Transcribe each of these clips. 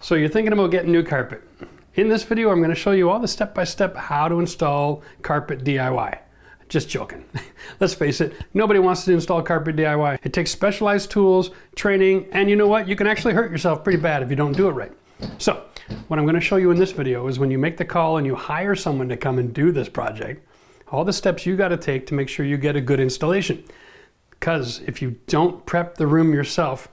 So you're thinking about getting new carpet. In this video, I'm going to show you all the step-by-step how to install carpet DIY. Just joking. Let's face it, nobody wants to install carpet DIY. It takes specialized tools, training, and you know what? You can actually hurt yourself pretty bad if you don't do it right. So what I'm going to show you in this video is when you make the call and you hire someone to come and do this project, all the steps you got to take to make sure you get a good installation. Because if you don't prep the room yourself,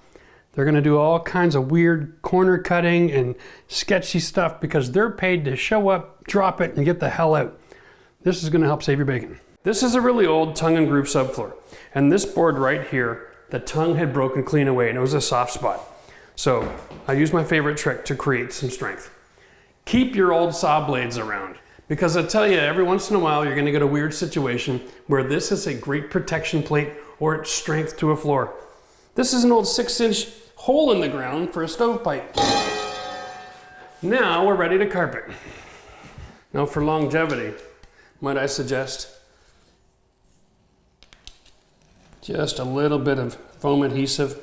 they're going to do all kinds of weird corner cutting and sketchy stuff because they're paid to show up, drop it, and get the hell out. This is going to help save your bacon. This is a really old tongue and groove subfloor. And this board right here, the tongue had broken clean away and it was a soft spot. So I used my favorite trick to create some strength. Keep your old saw blades around. Because I tell you, every once in a while, you're going to get a weird situation where this is a great protection plate or it's strength to a floor. This is an old 6-inch hole in the ground for a stovepipe. Now we're ready to carpet. Now for longevity, might I suggest just a little bit of foam adhesive.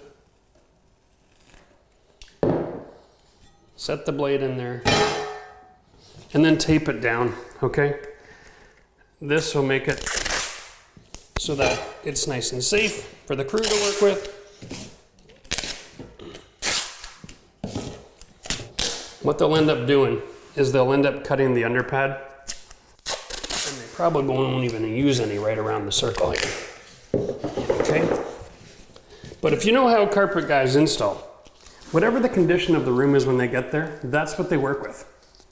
Set the blade in there and then tape it down, okay? This will make it so that it's nice and safe for the crew to work with. What they'll end up doing is they'll end up cutting the underpad, and they probably won't even use any right around the circle here. Okay? But if you know how carpet guys install, whatever the condition of the room is when they get there, that's what they work with.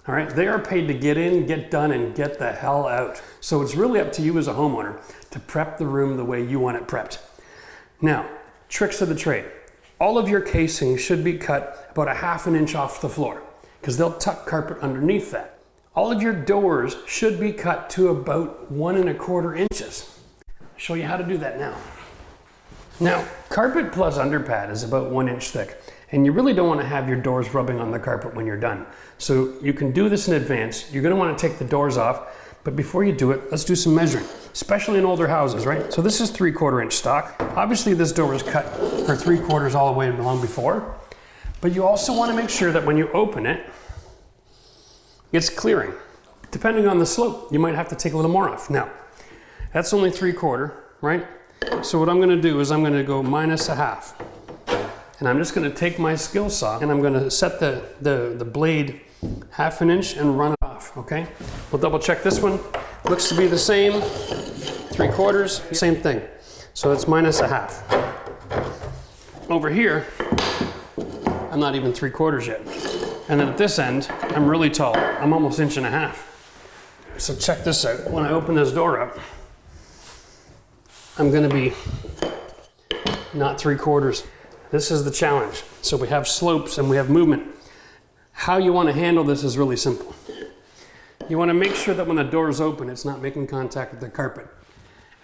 All right? They are paid to get in, get done, and get the hell out. So it's really up to you as a homeowner to prep the room the way you want it prepped. Now, tricks of the trade. All of your casing should be cut about 1/2 inch off the floor, because they'll tuck carpet underneath that. All of your doors should be cut to about 1 1/4 inches. I'll show you how to do that now. Now, carpet plus underpad is about 1 inch thick, and you really don't want to have your doors rubbing on the carpet when you're done. So you can do this in advance. You're going to want to take the doors off, but before you do it, let's do some measuring, especially in older houses, right? So this is 3/4 inch stock. Obviously this door was cut for 3/4 all the way long before, but you also want to make sure that when you open it, it's clearing. Depending on the slope, you might have to take a little more off. Now, that's only 3/4, right? So what I'm going to do is I'm going to go -1/2. And I'm just going to take my skill saw and I'm going to set the blade 1/2 inch and run it off, okay? We'll double check this one. Looks to be the same. 3/4, same thing. So it's -1/2. Over here, I'm not even 3/4 yet. And then at this end, I'm really tall. I'm almost 1.5 inches. So check this out. When I open this door up, I'm going to be not 3/4. This is the challenge. So we have slopes and we have movement. How you want to handle this is really simple. You want to make sure that when the door is open, it's not making contact with the carpet.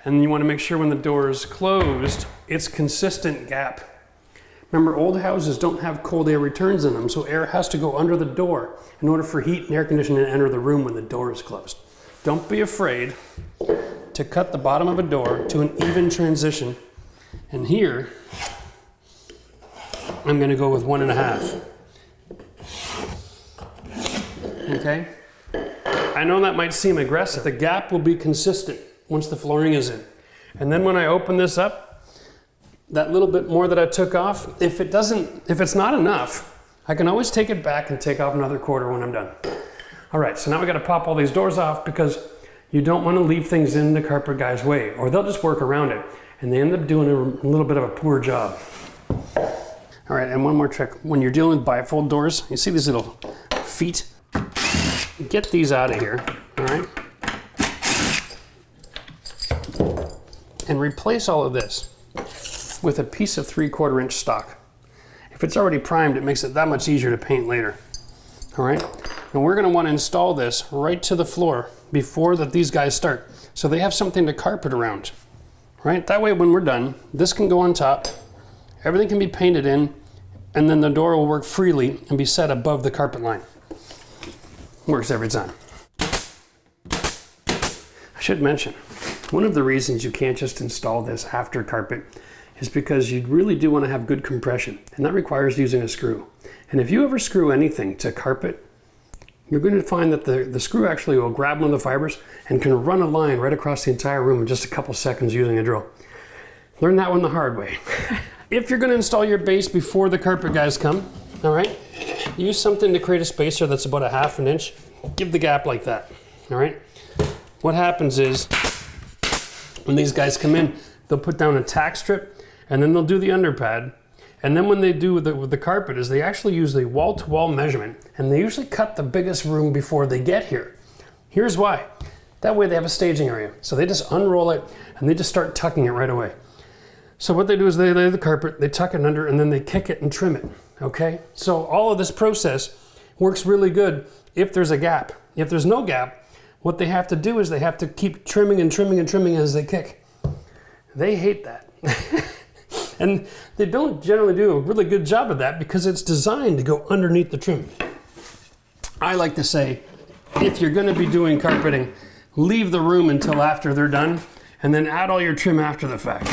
And you want to make sure when the door is closed, it's consistent gap. Remember, old houses don't have cold air returns in them, so air has to go under the door in order for heat and air conditioning to enter the room when the door is closed. Don't be afraid to cut the bottom of a door to an even transition. And here, I'm going to go with 1.5. Okay? I know that might seem aggressive. The gap will be consistent once the flooring is in. And then when I open this up, that little bit more that I took off, if it's not enough, I can always take it back and take off another 1/4 when I'm done. All right, so now we got to pop all these doors off because you don't want to leave things in the carpet guy's way, or they'll just work around it and they end up doing a little bit of a poor job. All right, and one more trick. When you're dealing with bifold doors, you see these little feet? Get these out of here, all right? And replace all of this with a piece of 3/4 inch stock. If it's already primed, it makes it that much easier to paint later. All right? And we're going to want to install this right to the floor before these guys start, so they have something to carpet around. Right? That way when we're done, this can go on top, everything can be painted in, and then the door will work freely and be set above the carpet line. Works every time. I should mention, one of the reasons you can't just install this after carpet is because you really do want to have good compression, and that requires using a screw. And if you ever screw anything to carpet, you're going to find that the screw actually will grab one of the fibers and can run a line right across the entire room in just a couple seconds using a drill. Learn that one the hard way. If you're going to install your base before the carpet guys come, all right, use something to create a spacer that's about 1/2 inch. Give the gap like that, all right? What happens is when these guys come in, they'll put down a tack strip and then they'll do the underpad. And then when they do with the carpet is they actually use the wall-to-wall measurement, and they usually cut the biggest room before they get here. Here's why. That way they have a staging area. So they just unroll it and they just start tucking it right away. So what they do is they lay the carpet, they tuck it under, and then they kick it and trim it, okay? So all of this process works really good if there's a gap. If there's no gap, what they have to do is they have to keep trimming and trimming and trimming as they kick. They hate that. And they don't generally do a really good job of that because it's designed to go underneath the trim. I like to say, if you're gonna be doing carpeting, leave the room until after they're done and then add all your trim after the fact.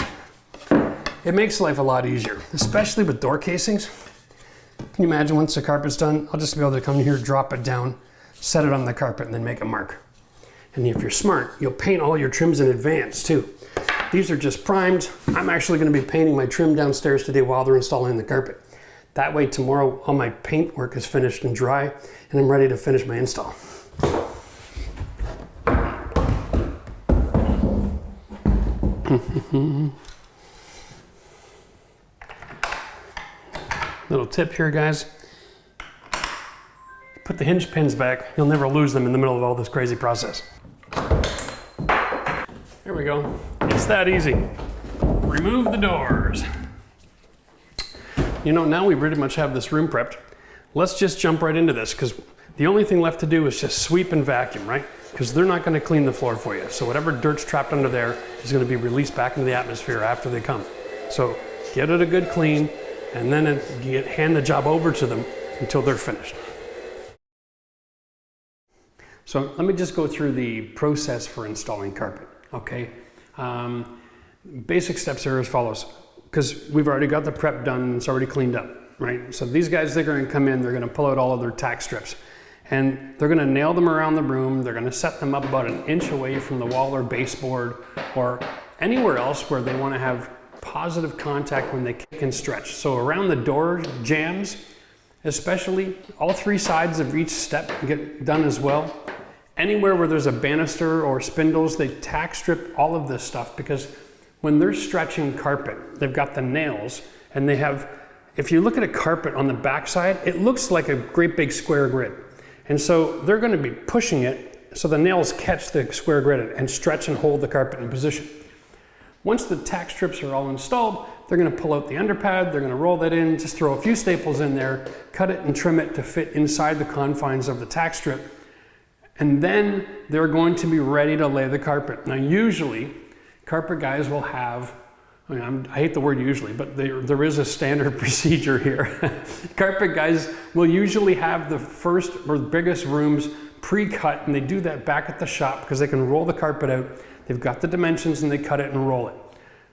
It makes life a lot easier, especially with door casings. Can you imagine once the carpet's done, I'll just be able to come here, drop it down, set it on the carpet, and then make a mark. And if you're smart, you'll paint all your trims in advance too. These are just primed. I'm actually going to be painting my trim downstairs today while they're installing the carpet. That way tomorrow all my paint work is finished and dry and I'm ready to finish my install. Little tip here, guys. Put the hinge pins back. You'll never lose them in the middle of all this crazy process. There we go. It's that easy. Remove the doors. You know, now we pretty much have this room prepped. Let's just jump right into this because the only thing left to do is just sweep and vacuum, right? Because they're not going to clean the floor for you. So whatever dirt's trapped under there is going to be released back into the atmosphere after they come. So get it a good clean and then hand the job over to them until they're finished. So let me just go through the process for installing carpet, okay? Basic steps are as follows, because we've already got the prep done, it's already cleaned up, right? So these guys, they're going to come in, they're going to pull out all of their tack strips, and they're going to nail them around the room. They're going to set them up about 1 inch away from the wall or baseboard or anywhere else where they want to have positive contact when they kick and stretch. So around the door jambs, especially, all 3 sides of each step get done as well. Anywhere where there's a banister or spindles, they tack strip all of this stuff because when they're stretching carpet, they've got the nails and they have, if you look at a carpet on the backside, it looks like a great big square grid. And so they're going to be pushing it so the nails catch the square grid and stretch and hold the carpet in position. Once the tack strips are all installed, they're going to pull out the underpad, they're going to roll that in, just throw a few staples in there, cut it and trim it to fit inside the confines of the tack strip. And then they're going to be ready to lay the carpet. Now usually, carpet guys will have, I hate the word usually, but there is a standard procedure here. Carpet guys will usually have the first or the biggest rooms pre-cut, and they do that back at the shop because they can roll the carpet out. They've got the dimensions and they cut it and roll it.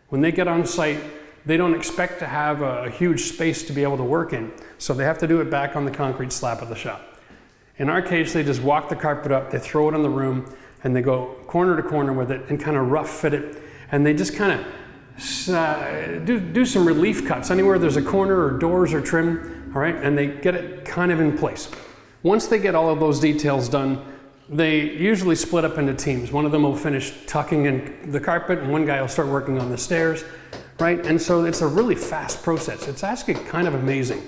When they get on site, they don't expect to have a huge space to be able to work in, so they have to do it back on the concrete slab of the shop. In our case, they just walk the carpet up, they throw it in the room, and they go corner to corner with it and kind of rough fit it. And they just kind of do some relief cuts anywhere there's a corner or doors or trim, all right? And they get it kind of in place. Once they get all of those details done, they usually split up into teams. One of them will finish tucking in the carpet and one guy will start working on the stairs, right? And so it's a really fast process. It's actually kind of amazing.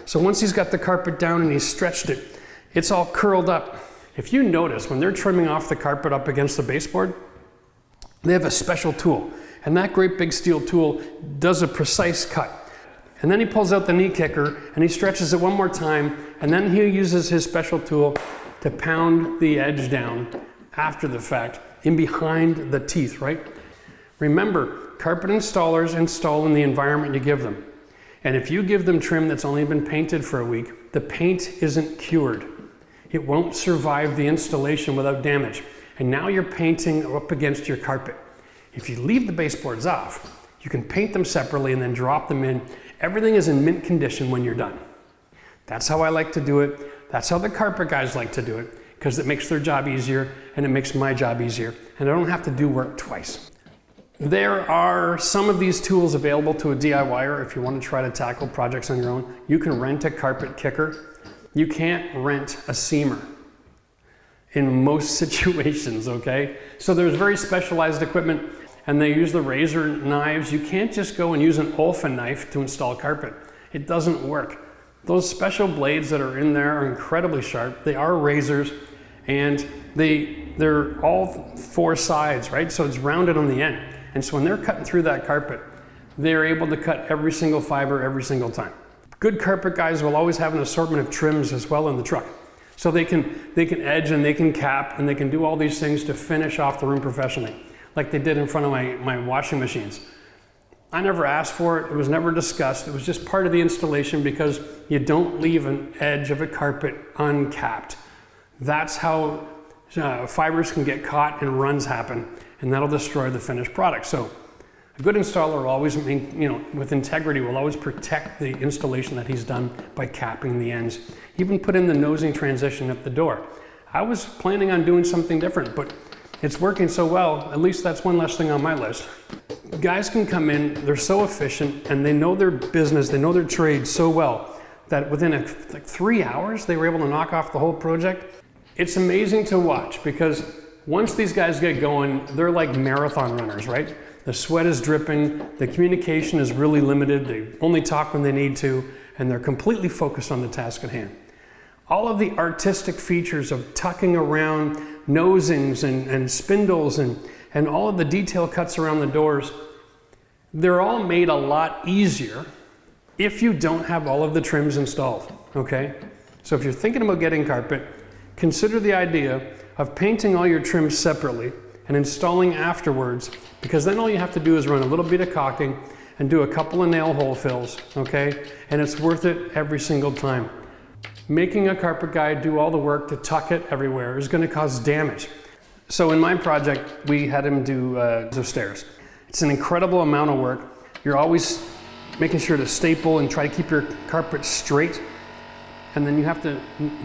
So once he's got the carpet down and he's stretched it, it's all curled up. If you notice, when they're trimming off the carpet up against the baseboard, they have a special tool. And that great big steel tool does a precise cut. And then he pulls out the knee kicker and he stretches it one more time. And then he uses his special tool to pound the edge down after the fact, in behind the teeth, right? Remember, carpet installers install in the environment you give them. And if you give them trim that's only been painted for a week, the paint isn't cured. It won't survive the installation without damage. And now you're painting up against your carpet. If you leave the baseboards off, you can paint them separately and then drop them in. Everything is in mint condition when you're done. That's how I like to do it. That's how the carpet guys like to do it, because it makes their job easier and it makes my job easier, and I don't have to do work twice. There are some of these tools available to a DIYer if you want to try to tackle projects on your own. You can rent a carpet kicker. You can't rent a seamer in most situations, okay? So there's very specialized equipment, and they use the razor knives. You can't just go and use an Olfa knife to install carpet. It doesn't work. Those special blades that are in there are incredibly sharp. They are razors, and they're all four sides, right? So it's rounded on the end. And so when they're cutting through that carpet, they're able to cut every single fiber every single time. Good carpet guys will always have an assortment of trims as well in the truck. So they can edge and they can cap and they can do all these things to finish off the room professionally, like they did in front of my washing machines. I never asked for it. It was never discussed. It was just part of the installation because you don't leave an edge of a carpet uncapped. That's how fibers can get caught and runs happen, and that'll destroy the finished product. So a good installer will always, with integrity, will always protect the installation that he's done by capping the ends. Even put in the nosing transition at the door. I was planning on doing something different, but it's working so well, at least that's one less thing on my list. Guys can come in, they're so efficient, and they know their business, they know their trade so well that within like 3 hours, they were able to knock off the whole project. It's amazing to watch because once these guys get going, they're like marathon runners, right? The sweat is dripping, the communication is really limited, they only talk when they need to, and they're completely focused on the task at hand. All of the artistic features of tucking around nosings and spindles and all of the detail cuts around the doors, they're all made a lot easier if you don't have all of the trims installed, okay? So if you're thinking about getting carpet, consider the idea of painting all your trims separately and installing afterwards, because then all you have to do is run a little bit of caulking and do a couple of nail hole fills, okay? And it's worth it every single time. Making a carpet guy do all the work to tuck it everywhere is going to cause damage. So in my project, we had him do the stairs. It's an incredible amount of work. You're always making sure to staple and try to keep your carpet straight. And then you have to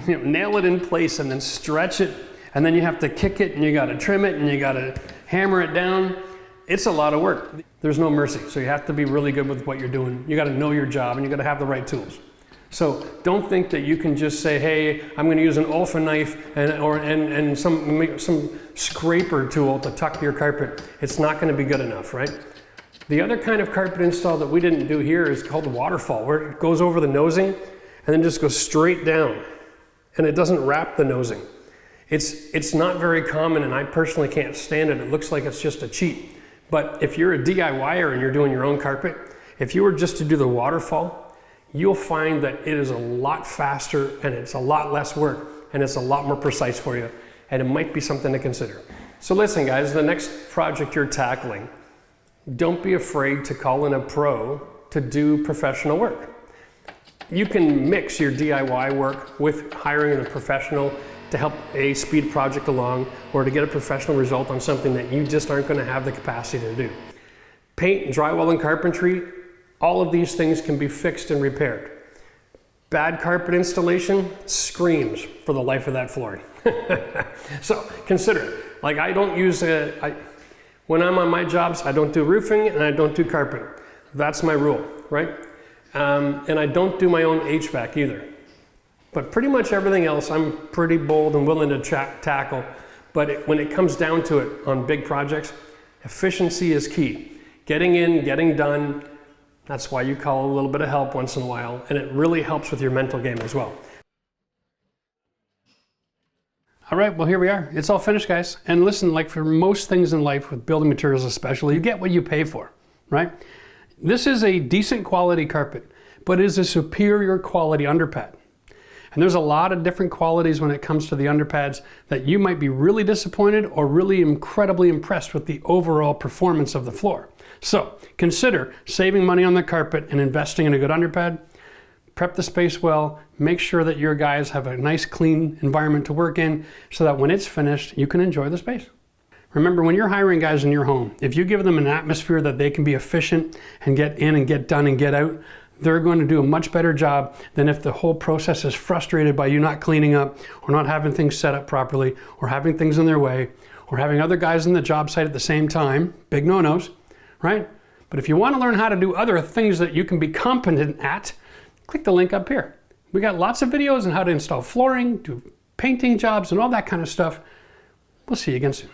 nail it in place and then stretch it. And then you have to kick it and you got to trim it and you got to hammer it down. It's a lot of work. There's no mercy. So you have to be really good with what you're doing. You got to know your job and you got to have the right tools. So don't think that you can just say, hey, I'm going to use an Olfa knife and some scraper tool to tuck your carpet. It's not going to be good enough, right? The other kind of carpet install that we didn't do here is called waterfall, where it goes over the nosing and then just goes straight down, and it doesn't wrap the nosing. It's not very common, and I personally can't stand it. It looks like it's just a cheat. But if you're a DIYer and you're doing your own carpet, if you were just to do the waterfall, you'll find that it is a lot faster and it's a lot less work and it's a lot more precise for you, and it might be something to consider. So listen guys, the next project you're tackling, don't be afraid to call in a pro to do professional work. You can mix your DIY work with hiring a professional to help speed a project along or to get a professional result on something that you just aren't going to have the capacity to do. Paint, drywall, and carpentry, all of these things can be fixed and repaired. Bad carpet installation screams for the life of that flooring. So consider it. Like I don't use, when I'm on my jobs, I don't do roofing and I don't do carpet. That's my rule, right? And I don't do my own HVAC either. But pretty much everything else, I'm pretty bold and willing to tackle. But when it comes down to it on big projects, efficiency is key. Getting in, getting done. That's why you call a little bit of help once in a while, and it really helps with your mental game as well. All right, well here we are. It's all finished, guys. And listen, like for most things in life, with building materials especially, you get what you pay for, right? This is a decent quality carpet, but it is a superior quality underpad. And there's a lot of different qualities when it comes to the underpads that you might be really disappointed or really incredibly impressed with the overall performance of the floor. So consider saving money on the carpet and investing in a good underpad. Prep the space well, make sure that your guys have a nice clean environment to work in so that when it's finished, you can enjoy the space. Remember, when you're hiring guys in your home, if you give them an atmosphere that they can be efficient and get in and get done and get out, they're going to do a much better job than if the whole process is frustrated by you not cleaning up, or not having things set up properly, or having things in their way, or having other guys on the job site at the same time. Big no-nos, right? But if you want to learn how to do other things that you can be competent at, click the link up here. We got lots of videos on how to install flooring, do painting jobs, and all that kind of stuff. We'll see you again soon.